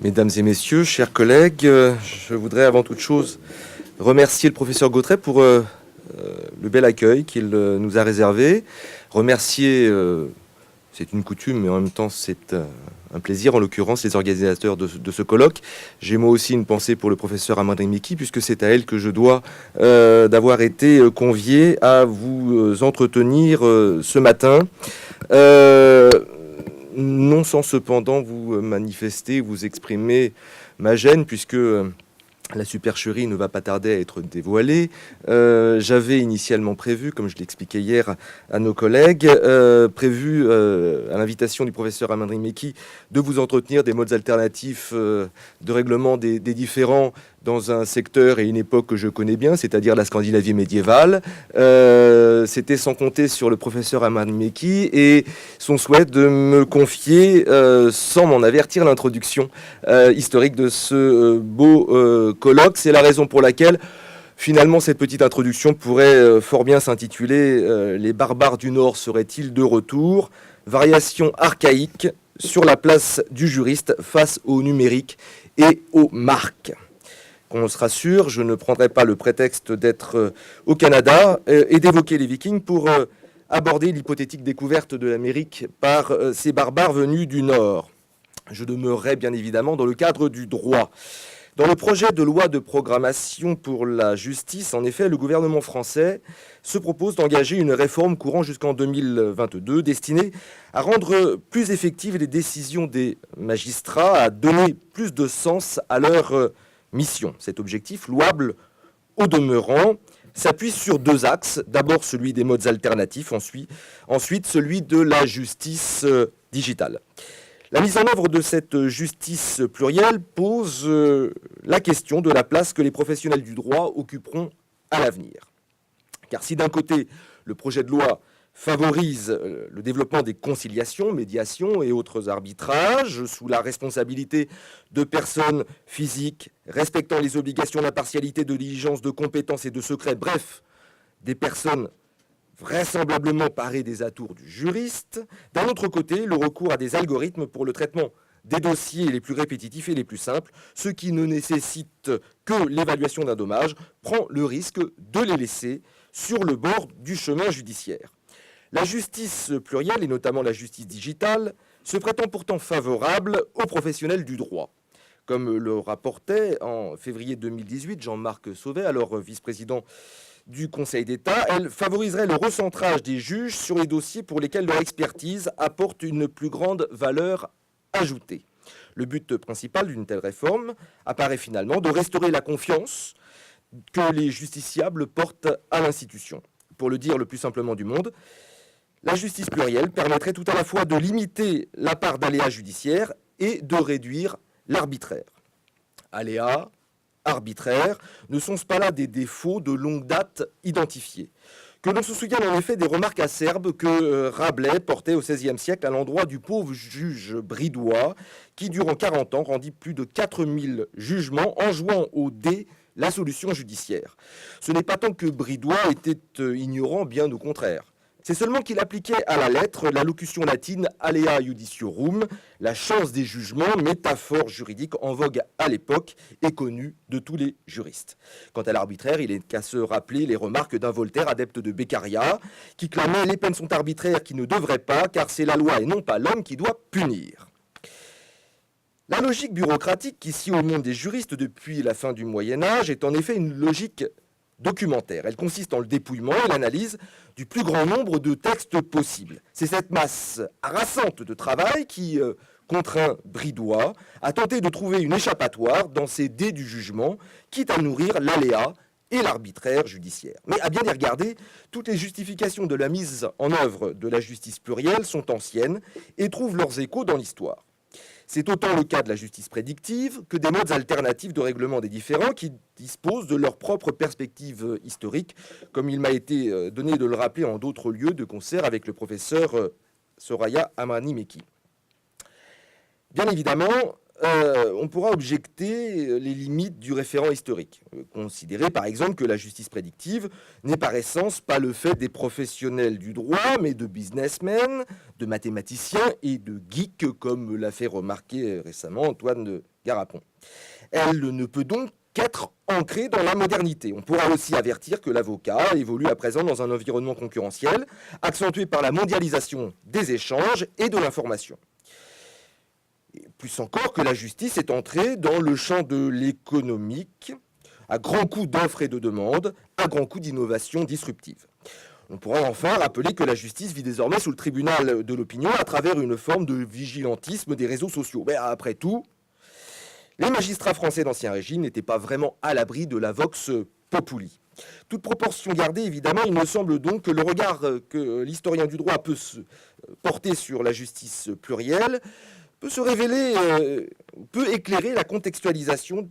Mesdames et messieurs, chers collègues, je voudrais avant toute chose remercier le professeur Gautret pour le bel accueil qu'il nous a réservé. Remercier, c'est une coutume, mais en même temps c'est un plaisir, en l'occurrence les organisateurs de ce colloque. J'ai moi aussi une pensée pour le professeur Amandine Meki, puisque c'est à elle que je dois d'avoir été convié à vous entretenir ce matin. Non sans cependant vous manifester, vous exprimer ma gêne, puisque la supercherie ne va pas tarder à être dévoilée. J'avais initialement prévu, comme je l'expliquais hier à nos collègues, à l'invitation du professeur Amandine Meki, de vous entretenir des modes alternatifs de règlement des différends dans un secteur et une époque que je connais bien, c'est-à-dire la Scandinavie médiévale. C'était sans compter sur le professeur Amandine Meki et son souhait de me confier, sans m'en avertir, l'introduction historique de ce beau colloque. C'est la raison pour laquelle, finalement, cette petite introduction pourrait fort bien s'intituler « Les barbares du Nord seraient-ils de retour ? Variation archaïque sur la place du juriste face au numérique et aux marques ». Qu'on se rassure, je ne prendrai pas le prétexte d'être au Canada et d'évoquer les Vikings pour aborder l'hypothétique découverte de l'Amérique par ces barbares venus du Nord. Je demeurerai bien évidemment dans le cadre du droit. Dans le projet de loi de programmation pour la justice, en effet, le gouvernement français se propose d'engager une réforme courant jusqu'en 2022 destinée à rendre plus effectives les décisions des magistrats, à donner plus de sens à leur mission. Cet objectif, louable au demeurant, s'appuie sur deux axes. D'abord celui des modes alternatifs, ensuite celui de la justice digitale. La mise en œuvre de cette justice plurielle pose la question de la place que les professionnels du droit occuperont à l'avenir. Car si d'un côté, le projet de loi favorise le développement des conciliations, médiations et autres arbitrages sous la responsabilité de personnes physiques respectant les obligations d'impartialité, de diligence, de compétence et de secret, bref, des personnes vraisemblablement parées des atours du juriste. D'un autre côté, le recours à des algorithmes pour le traitement des dossiers les plus répétitifs et les plus simples, ce qui ne nécessite que l'évaluation d'un dommage, prend le risque de les laisser sur le bord du chemin judiciaire. La justice plurielle, et notamment la justice digitale, se prétend pourtant favorable aux professionnels du droit. Comme le rapportait en février 2018 Jean-Marc Sauvé, alors vice-président du Conseil d'État, elle favoriserait le recentrage des juges sur les dossiers pour lesquels leur expertise apporte une plus grande valeur ajoutée. Le but principal d'une telle réforme apparaît finalement de restaurer la confiance que les justiciables portent à l'institution. Pour le dire le plus simplement du monde, la justice plurielle permettrait tout à la fois de limiter la part d'aléas judiciaires et de réduire l'arbitraire. Aléas, arbitraires, ne sont-ce pas là des défauts de longue date identifiés ? Que l'on se souvienne en effet des remarques acerbes que Rabelais portait au XVIe siècle à l'endroit du pauvre juge bridois qui, durant 40 ans, rendit plus de 4000 jugements en jouant au dé la solution judiciaire. Ce n'est pas tant que Bridois était ignorant, bien au contraire. C'est seulement qu'il appliquait à la lettre la locution latine « alea judiciorum », la chance des jugements, métaphore juridique en vogue à l'époque et connue de tous les juristes. Quant à l'arbitraire, il est qu'à se rappeler les remarques d'un Voltaire adepte de Beccaria, qui clamait « les peines sont arbitraires qui ne devraient pas, car c'est la loi et non pas l'homme qui doit punir ». La logique bureaucratique qui scie au monde des juristes depuis la fin du Moyen-Âge est en effet une logique documentaire. Elle consiste en le dépouillement et l'analyse du plus grand nombre de textes possibles. C'est cette masse harassante de travail qui contraint Bridois à tenter de trouver une échappatoire dans ces dés du jugement, quitte à nourrir l'aléa et l'arbitraire judiciaire. Mais à bien y regarder, toutes les justifications de la mise en œuvre de la justice plurielle sont anciennes et trouvent leurs échos dans l'histoire. C'est autant le cas de la justice prédictive que des modes alternatifs de règlement des différends qui disposent de leur propre perspective historique, comme il m'a été donné de le rappeler en d'autres lieux de concert avec le professeur Soraya Amandine Meki. Bien évidemment, on pourra objecter les limites du référent historique. Considérer par exemple que la justice prédictive n'est par essence pas le fait des professionnels du droit, mais de businessmen, de mathématiciens et de geeks, comme l'a fait remarquer récemment Antoine Garapon. Elle ne peut donc qu'être ancrée dans la modernité. On pourra aussi avertir que l'avocat évolue à présent dans un environnement concurrentiel, accentué par la mondialisation des échanges et de l'information. Et plus encore que la justice est entrée dans le champ de l'économique, à grands coups d'offres et de demandes, à grands coups d'innovation disruptive. On pourra enfin rappeler que la justice vit désormais sous le tribunal de l'opinion à travers une forme de vigilantisme des réseaux sociaux. Mais après tout, les magistrats français d'Ancien Régime n'étaient pas vraiment à l'abri de la vox populi. Toute proportion gardée, évidemment, il me semble donc que le regard que l'historien du droit peut se porter sur la justice plurielle peut se révéler, peut éclairer la contextualisation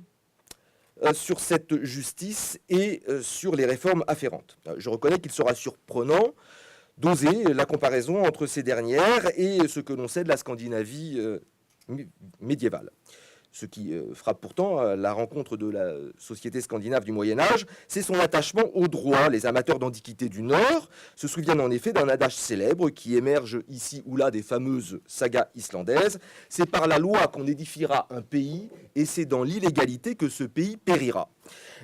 sur cette justice et sur les réformes afférentes. Je reconnais qu'il sera surprenant d'oser la comparaison entre ces dernières et ce que l'on sait de la Scandinavie médiévale. Ce qui frappe pourtant la rencontre de la société scandinave du Moyen-Âge, c'est son attachement au droit. Les amateurs d'antiquité du Nord se souviennent en effet d'un adage célèbre qui émerge ici ou là des fameuses sagas islandaises. C'est par la loi qu'on édifiera un pays et c'est dans l'illégalité que ce pays périra.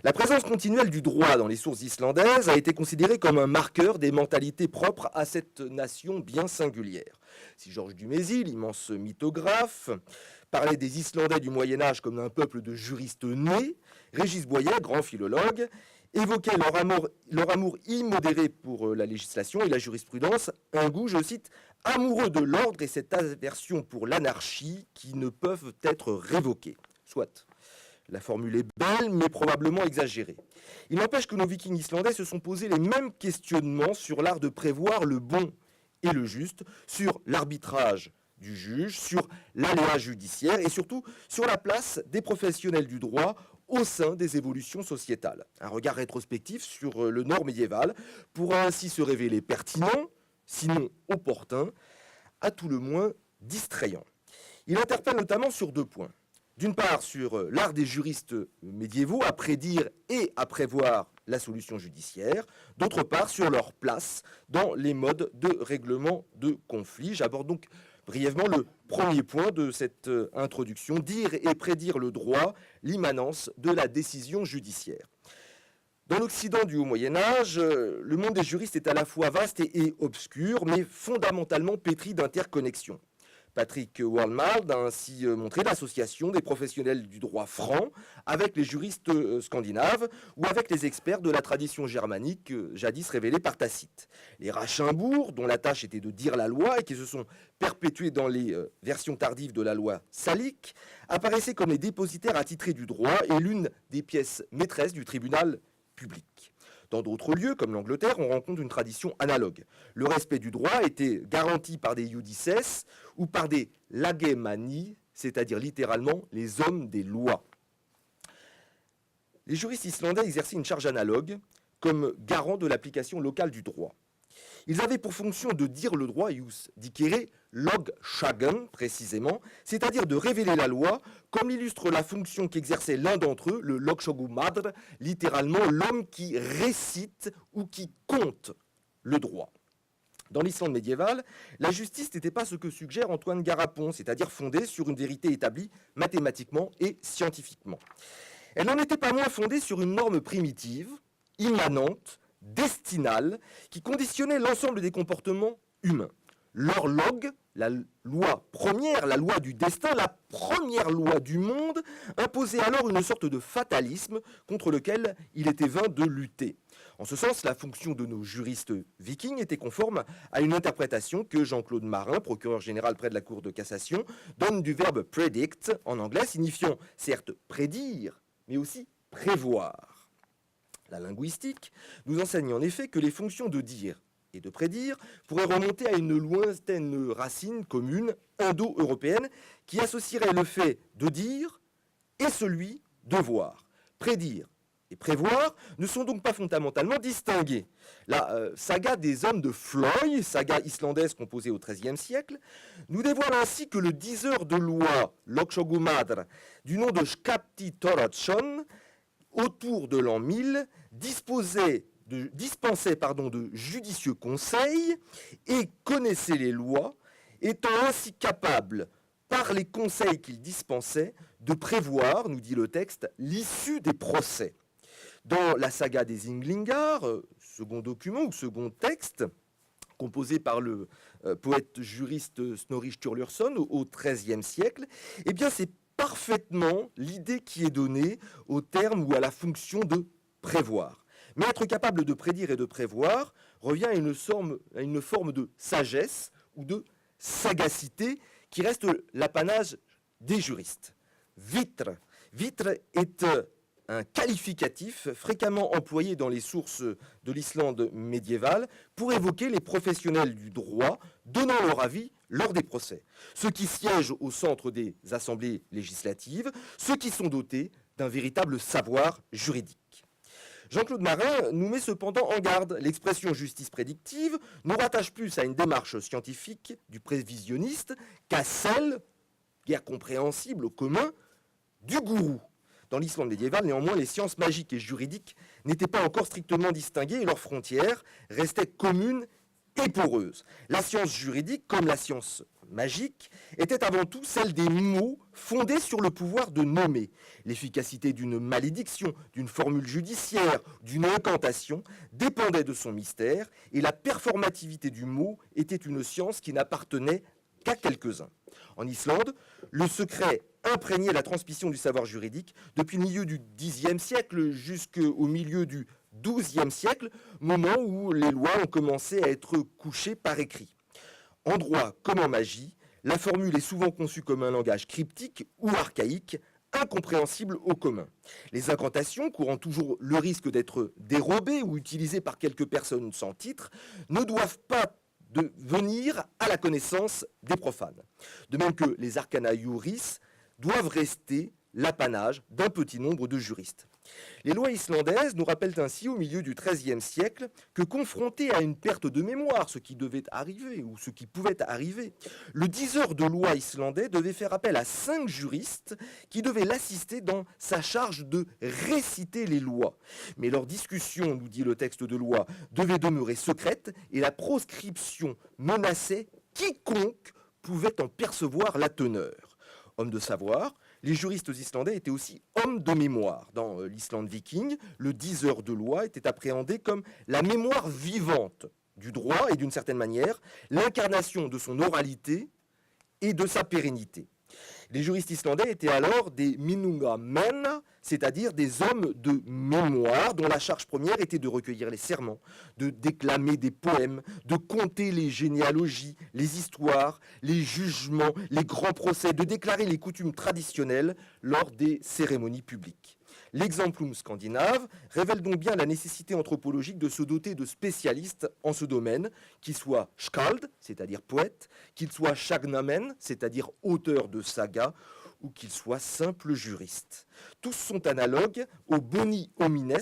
La présence continuelle du droit dans les sources islandaises a été considérée comme un marqueur des mentalités propres à cette nation bien singulière. Si Georges Dumézil, l'immense mythographe, parlait des Islandais du Moyen-Âge comme d'un peuple de juristes nés, Régis Boyer, grand philologue, évoquait leur amour immodéré pour la législation et la jurisprudence, un goût, je cite, amoureux de l'ordre et cette aversion pour l'anarchie qui ne peuvent être révoqués. Soit. La formule est belle, mais probablement exagérée. Il n'empêche que nos vikings islandais se sont posés les mêmes questionnements sur l'art de prévoir le bon et le juste, sur l'arbitrage du juge, sur l'aléa judiciaire et surtout sur la place des professionnels du droit au sein des évolutions sociétales. Un regard rétrospectif sur le Nord médiéval pourra ainsi se révéler pertinent, sinon opportun, à tout le moins distrayant. Il interpelle notamment sur 2 points. D'une part, sur l'art des juristes médiévaux à prédire et à prévoir la solution judiciaire. D'autre part, sur leur place dans les modes de règlement de conflits. J'aborde donc brièvement le premier point de cette introduction, dire et prédire le droit, l'immanence de la décision judiciaire. Dans l'Occident du Haut Moyen-Âge, le monde des juristes est à la fois vaste et obscur, mais fondamentalement pétri d'interconnexions. Patrick Waalmald a ainsi montré l'association des professionnels du droit franc avec les juristes scandinaves ou avec les experts de la tradition germanique jadis révélée par Tacite. Les Rachinbourg, dont la tâche était de dire la loi et qui se sont perpétués dans les versions tardives de la loi salique, apparaissaient comme les dépositaires attitrés du droit et l'une des pièces maîtresses du tribunal public. Dans d'autres lieux, comme l'Angleterre, on rencontre une tradition analogue. Le respect du droit était garanti par des iudices ou par des lagemani, c'est-à-dire littéralement les hommes des lois. Les juristes islandais exerçaient une charge analogue comme garant de l'application locale du droit. Ils avaient pour fonction de dire le droit, jus dicere lögsagan précisément, c'est-à-dire de révéler la loi, comme l'illustre la fonction qu'exerçait l'un d'entre eux, le lögsögumaður, littéralement l'homme qui récite ou qui compte le droit. Dans l'Islande médiévale, la justice n'était pas ce que suggère Antoine Garapon, c'est-à-dire fondée sur une vérité établie mathématiquement et scientifiquement. Elle n'en était pas moins fondée sur une norme primitive, immanente, destinale, qui conditionnait l'ensemble des comportements humains. L'horloge, la loi première, la loi du destin, la première loi du monde, imposait alors une sorte de fatalisme contre lequel il était vain de lutter. En ce sens, la fonction de nos juristes vikings était conforme à une interprétation que Jean-Claude Marin, procureur général près de la Cour de cassation, donne du verbe predict en anglais, signifiant certes prédire, mais aussi prévoir. La linguistique nous enseigne en effet que les fonctions de dire et de prédire pourraient remonter à une lointaine racine commune indo-européenne qui associerait le fait de dire et celui de voir. Prédire et prévoir ne sont donc pas fondamentalement distingués. La saga des hommes de Floy, saga islandaise composée au XIIIe siècle, nous dévoile ainsi que le diseur de loi, Lögsögumaður, du nom de Skapti Thoroddson, autour de l'an 1000, dispensait de judicieux conseils et connaissait les lois, étant ainsi capable par les conseils qu'il dispensait, de prévoir, nous dit le texte, l'issue des procès. Dans la saga des Ynglingar, second document ou second texte, composé par le poète juriste Snorri Sturluson au XIIIe siècle, eh bien c'est parfaitement l'idée qui est donnée au terme ou à la fonction de prévoir. Mais être capable de prédire et de prévoir revient à une forme de sagesse ou de sagacité qui reste l'apanage des juristes. Vitre est un qualificatif fréquemment employé dans les sources de l'Islande médiévale pour évoquer les professionnels du droit donnant leur avis lors des procès. Ceux qui siègent au centre des assemblées législatives, ceux qui sont dotés d'un véritable savoir juridique. Jean-Claude Marin nous met cependant en garde. L'expression justice prédictive nous rattache plus à une démarche scientifique du prévisionniste qu'à celle, guère compréhensible au commun, du gourou. Dans l'Islande médiévale, néanmoins, les sciences magiques et juridiques n'étaient pas encore strictement distinguées et leurs frontières restaient communes et poreuses. La science juridique, comme la science magique, était avant tout celle des mots fondés sur le pouvoir de nommer. L'efficacité d'une malédiction, d'une formule judiciaire, d'une incantation dépendait de son mystère et la performativité du mot était une science qui n'appartenait qu'à quelques-uns. En Islande, le secret imprégnait la transmission du savoir juridique depuis le milieu du Xe siècle jusqu'au milieu du XIIe siècle, moment où les lois ont commencé à être couchées par écrit. En droit comme en magie, la formule est souvent conçue comme un langage cryptique ou archaïque, incompréhensible au commun. Les incantations, courant toujours le risque d'être dérobées ou utilisées par quelques personnes sans titre, ne doivent pas de venir à la connaissance des profanes. De même que les arcana iuris doivent rester l'apanage d'un petit nombre de juristes. Les lois islandaises nous rappellent ainsi au milieu du XIIIe siècle que confronté à une perte de mémoire, ce qui devait arriver ou ce qui pouvait arriver, le diseur de loi islandais devait faire appel à 5 juristes qui devaient l'assister dans sa charge de réciter les lois. Mais leur discussion, nous dit le texte de loi, devait demeurer secrète et la proscription menaçait quiconque pouvait en percevoir la teneur. Hommes de savoir, les juristes islandais étaient aussi hommes de mémoire. Dans l'Islande viking, le diseur de loi était appréhendé comme la mémoire vivante du droit et d'une certaine manière, l'incarnation de son oralité et de sa pérennité. Les juristes islandais étaient alors des minungamenn, c'est-à-dire des hommes de mémoire dont la charge première était de recueillir les serments, de déclamer des poèmes, de conter les généalogies, les histoires, les jugements, les grands procès, de déclarer les coutumes traditionnelles lors des cérémonies publiques. L'exemplum scandinave révèle donc bien la nécessité anthropologique de se doter de spécialistes en ce domaine, qu'ils soient skald, c'est-à-dire poètes, qu'ils soient sagnamen, c'est-à-dire auteurs de sagas, ou qu'ils soient simples juristes. Tous sont analogues aux boni homines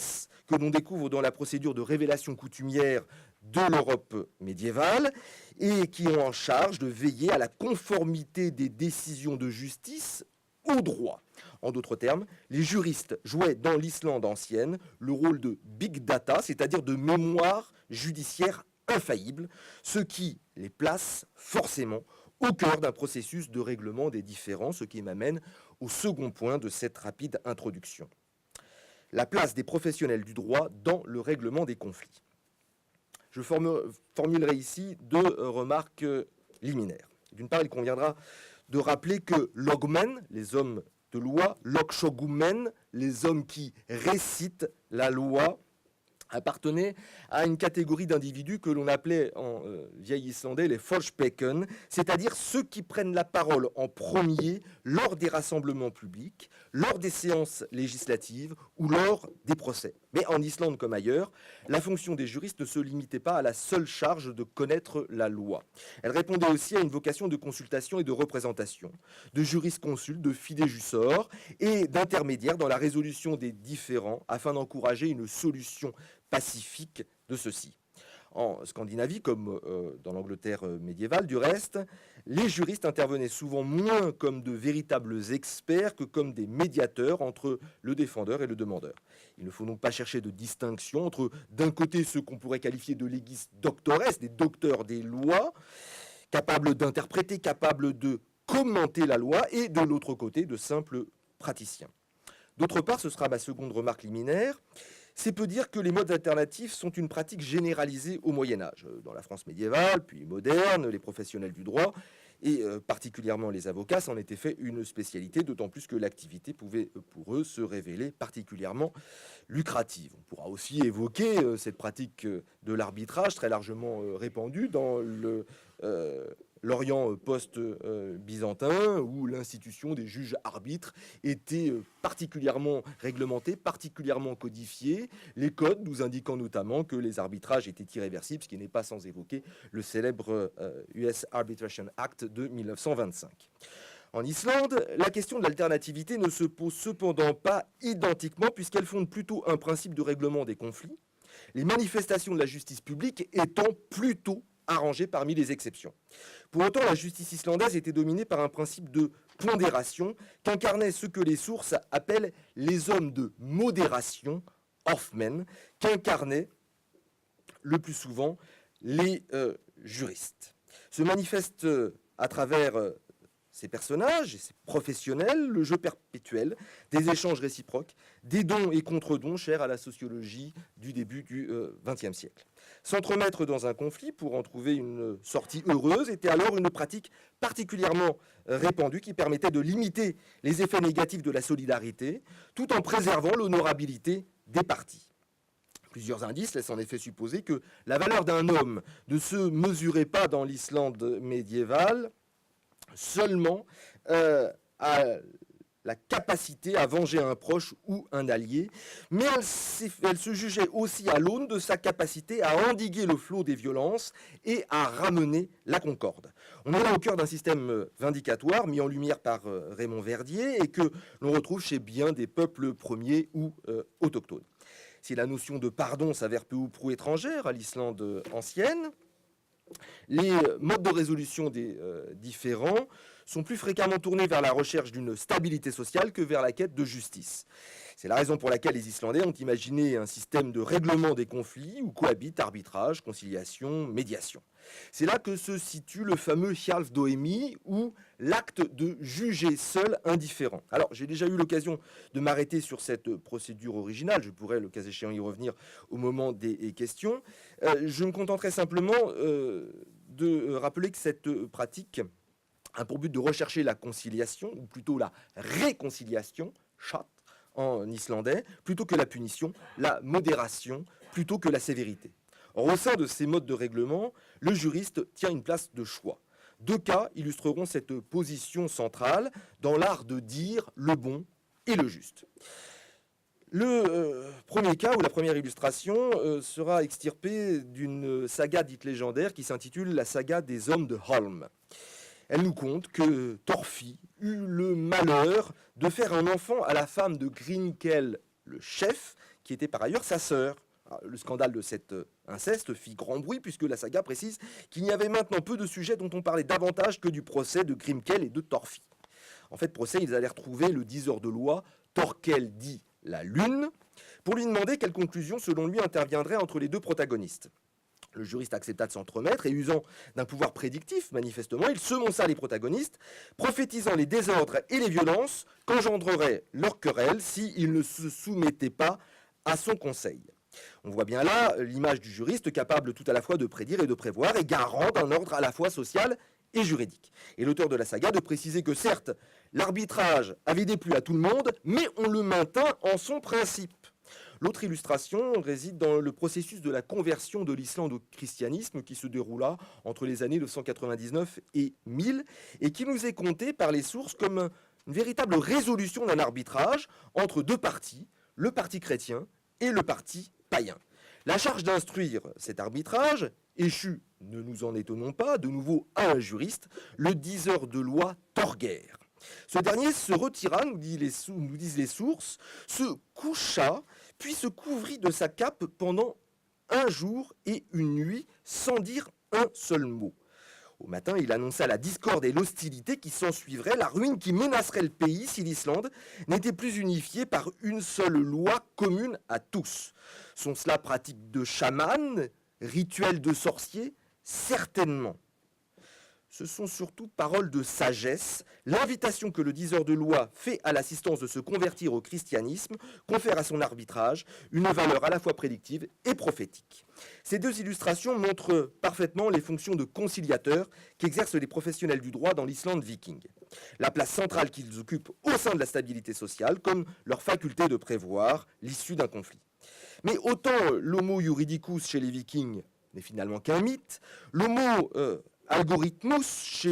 que l'on découvre dans la procédure de révélation coutumière de l'Europe médiévale et qui ont en charge de veiller à la conformité des décisions de justice au droit. En d'autres termes, les juristes jouaient dans l'Islande ancienne le rôle de big data, c'est-à-dire de mémoire judiciaire infaillible, ce qui les place forcément au cœur d'un processus de règlement des différends, ce qui m'amène au second point de cette rapide introduction. La place des professionnels du droit dans le règlement des conflits. Je formulerai ici 2 remarques liminaires. D'une part, il conviendra de rappeler que logmen, les hommes de loi, logshogumen, les hommes qui récitent la loi, appartenaient à une catégorie d'individus que l'on appelait en vieil islandais les forspeken, c'est-à-dire ceux qui prennent la parole en premier lors des rassemblements publics, lors des séances législatives ou lors des procès. Mais en Islande comme ailleurs, la fonction des juristes ne se limitait pas à la seule charge de connaître la loi. Elle répondait aussi à une vocation de consultation et de représentation, de jurisconsulte, de fidéjussor et d'intermédiaire dans la résolution des différends afin d'encourager une solution pacifique de ceux-ci. En Scandinavie, comme dans l'Angleterre médiévale du reste, les juristes intervenaient souvent moins comme de véritables experts que comme des médiateurs entre le défendeur et le demandeur. Il ne faut donc pas chercher de distinction entre, d'un côté, ceux qu'on pourrait qualifier de legis doctores, des docteurs des lois, capables d'interpréter, capables de commenter la loi, et de l'autre côté, de simples praticiens. D'autre part, ce sera ma seconde remarque liminaire, c'est peu dire que les modes alternatifs sont une pratique généralisée au Moyen-Âge. Dans la France médiévale, puis moderne, les professionnels du droit, et particulièrement les avocats, s'en était fait une spécialité, d'autant plus que l'activité pouvait pour eux se révéler particulièrement lucrative. On pourra aussi évoquer cette pratique de l'arbitrage très largement répandue dans l'Orient post-byzantin, où l'institution des juges arbitres était particulièrement réglementée, particulièrement codifiée, les codes nous indiquant notamment que les arbitrages étaient irréversibles, ce qui n'est pas sans évoquer le célèbre US Arbitration Act de 1925. En Islande, la question de l'alternativité ne se pose cependant pas identiquement, puisqu'elle fonde plutôt un principe de règlement des conflits, les manifestations de la justice publique étant plutôt arrangé parmi les exceptions. Pour autant, la justice islandaise était dominée par un principe de pondération qu'incarnaient ce que les sources appellent les hommes de modération, Hoffmen, qu'incarnaient le plus souvent les juristes. Se manifeste à travers ces personnages et ces professionnels le jeu perpétuel des échanges réciproques, des dons et contre-dons chers à la sociologie du début du XXe siècle. S'entremettre dans un conflit pour en trouver une sortie heureuse était alors une pratique particulièrement répandue qui permettait de limiter les effets négatifs de la solidarité tout en préservant l'honorabilité des parties. Plusieurs indices laissent en effet supposer que la valeur d'un homme ne se mesurait pas dans l'Islande médiévale seulement à la capacité à venger un proche ou un allié, mais elle se jugeait aussi à l'aune de sa capacité à endiguer le flot des violences et à ramener la concorde. On est là au cœur d'un système vindicatoire mis en lumière par Raymond Verdier et que l'on retrouve chez bien des peuples premiers ou autochtones. Si la notion de pardon s'avère peu ou prou étrangère à l'Islande ancienne, les modes de résolution des différends sont plus fréquemment tournés vers la recherche d'une stabilité sociale que vers la quête de justice. C'est la raison pour laquelle les Islandais ont imaginé un système de règlement des conflits où cohabitent arbitrage, conciliation, médiation. C'est là que se situe le fameux Hjalfdoemi, ou l'acte de juger seul un différend. Alors, j'ai déjà eu l'occasion de m'arrêter sur cette procédure originale. Je pourrais, le cas échéant, y revenir au moment des questions. Je me contenterai simplement de rappeler que cette pratique a pour but de rechercher la conciliation, ou plutôt la réconciliation, chat, en islandais, plutôt que la punition, la modération, plutôt que la sévérité. Or, au sein de ces modes de règlement, le juriste tient une place de choix. Deux cas illustreront cette position centrale dans l'art de dire le bon et le juste. Le premier cas, ou la première illustration, sera extirpée d'une saga dite légendaire qui s'intitule la saga des hommes de Holm. Elle nous conte que Thorfi eut le malheur de faire un enfant à la femme de Grimkel, le chef, qui était par ailleurs sa sœur. Le scandale de cet inceste fit grand bruit puisque la saga précise qu'il n'y avait maintenant peu de sujets dont on parlait davantage que du procès de Grimkel et de Thorfi. En fait, procès, ils allèrent trouver le diseur de loi, Thorkel dit la Lune, pour lui demander quelle conclusion, selon lui, interviendrait entre les deux protagonistes. Le juriste accepta de s'entremettre et, usant d'un pouvoir prédictif, manifestement, il semonça les protagonistes, prophétisant les désordres et les violences qu'engendrerait leur querelle s'ils ne se soumettaient pas à son conseil. On voit bien là l'image du juriste capable tout à la fois de prédire et de prévoir et garant d'un ordre à la fois social et juridique. Et l'auteur de la saga de préciser que certes, l'arbitrage avait déplu à tout le monde, mais on le maintint en son principe. L'autre illustration réside dans le processus de la conversion de l'Islande au christianisme qui se déroula entre les années 999 et 1000 et qui nous est conté par les sources comme une véritable résolution d'un arbitrage entre deux partis, le parti chrétien et le parti païen. La charge d'instruire cet arbitrage échut, ne nous en étonnons pas, de nouveau à un juriste, le diseur de loi Thorgeir. Ce dernier se retira, nous disent les sources, se coucha, puis se couvrit de sa cape pendant un jour et une nuit sans dire un seul mot. Au matin, il annonça la discorde et l'hostilité qui s'ensuivrait, la ruine qui menacerait le pays si l'Islande n'était plus unifiée par une seule loi commune à tous. Sont cela pratiques de chamans, rituels de sorciers? Certainement. ce sont surtout paroles de sagesse. L'invitation que le diseur de loi fait à l'assistance de se convertir au christianisme confère à son arbitrage une valeur à la fois prédictive et prophétique. Ces deux illustrations montrent parfaitement les fonctions de conciliateurs qu'exercent les professionnels du droit dans l'Islande viking. La place centrale qu'ils occupent au sein de la stabilité sociale, comme leur faculté de prévoir l'issue d'un conflit. Mais autant l'homo juridicus chez les vikings n'est finalement qu'un mythe, l'homo algorithmus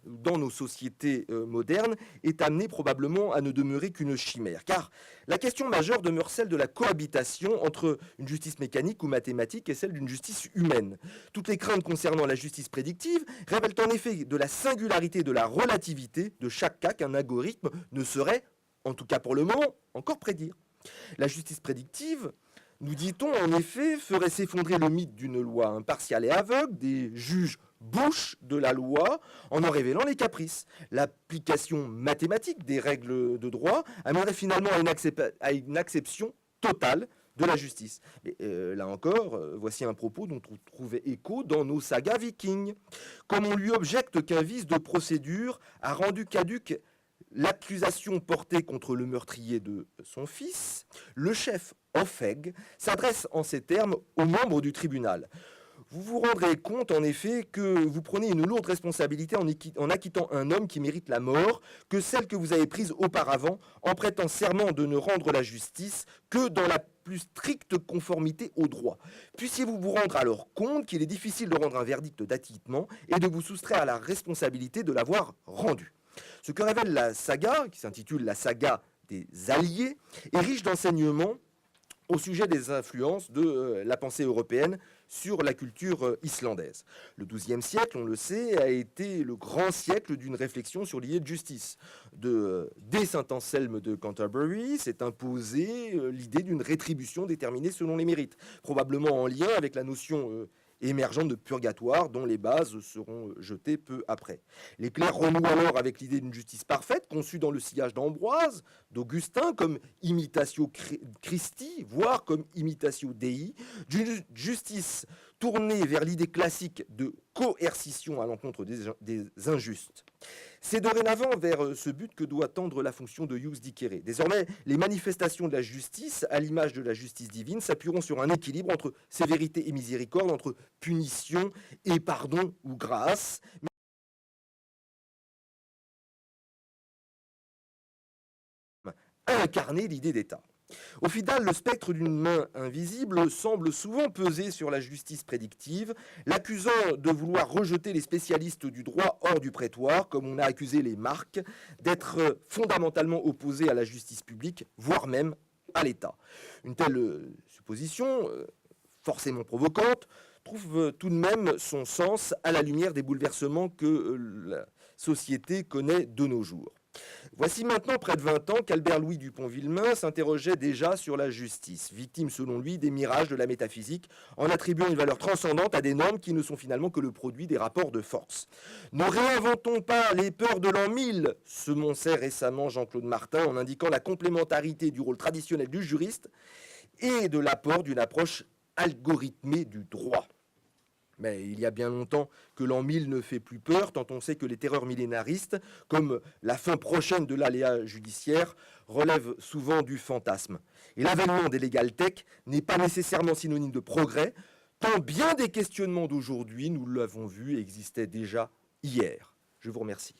dans nos sociétés modernes est amené probablement à ne demeurer qu'une chimère. Car la question majeure demeure celle de la cohabitation entre une justice mécanique ou mathématique et celle d'une justice humaine. Toutes les craintes concernant la justice prédictive révèlent en effet de la singularité et de la relativité de chaque cas qu'un algorithme ne saurait, en tout cas pour le moment, encore prédire. La justice prédictive, nous dit-on, en effet, ferait s'effondrer le mythe d'une loi impartiale et aveugle, des juges bouches de la loi, en révélant les caprices. L'application mathématique des règles de droit amènerait finalement à une acception totale de la justice. Mais là encore, voici un propos dont on trouvait écho dans nos sagas vikings. Comme on lui objecte qu'un vice de procédure a rendu caduque l'accusation portée contre le meurtrier de son fils, le chef Ofeg s'adresse en ces termes aux membres du tribunal. Vous vous rendrez compte en effet que vous prenez une lourde responsabilité en acquittant un homme qui mérite la mort, que celle que vous avez prise auparavant en prêtant serment de ne rendre la justice que dans la plus stricte conformité au droit. Puissiez-vous vous rendre alors compte qu'il est difficile de rendre un verdict d'acquittement et de vous soustraire à la responsabilité de l'avoir rendu. Ce que révèle la saga, qui s'intitule la saga des Alliés, est riche d'enseignements au sujet des influences de la pensée européenne sur la culture islandaise. Le XIIe siècle, on le sait, a été le grand siècle d'une réflexion sur l'idée de justice. Dès saint Anselme de Canterbury s'est imposée l'idée d'une rétribution déterminée selon les mérites, probablement en lien avec la notion émergente de purgatoire dont les bases seront jetées peu après. Les clercs renouent alors avec l'idée d'une justice parfaite conçue dans le sillage d'Ambroise, d'Augustin comme imitatio Christi, voire comme imitatio Dei, d'une justice tournée vers l'idée classique de coercition à l'encontre des injustes. C'est dorénavant vers ce but que doit tendre la fonction de ius dicere. Désormais, les manifestations de la justice, à l'image de la justice divine, s'appuieront sur un équilibre entre sévérité et miséricorde, entre punition et pardon ou grâce. Incarner l'idée d'État. Au final, le spectre d'une main invisible semble souvent peser sur la justice prédictive, l'accusant de vouloir rejeter les spécialistes du droit hors du prétoire, comme on a accusé les marques, d'être fondamentalement opposés à la justice publique, voire même à l'État. Une telle supposition, forcément provocante, trouve tout de même son sens à la lumière des bouleversements que la société connaît de nos jours. Voici maintenant près de 20 ans qu'Albert-Louis Dupont-Villemin s'interrogeait déjà sur la justice, victime selon lui des mirages de la métaphysique, en attribuant une valeur transcendante à des normes qui ne sont finalement que le produit des rapports de force. Ne réinventons pas les peurs de l'an 1000, semonçait récemment Jean-Claude Martin en indiquant la complémentarité du rôle traditionnel du juriste et de l'apport d'une approche algorithmée du droit. Mais il y a bien longtemps que l'an 1000 ne fait plus peur, tant on sait que les terreurs millénaristes, comme la fin prochaine de l'aléa judiciaire, relèvent souvent du fantasme. Et l'avènement des legal tech n'est pas nécessairement synonyme de progrès, tant bien des questionnements d'aujourd'hui, nous l'avons vu, existaient déjà hier. Je vous remercie.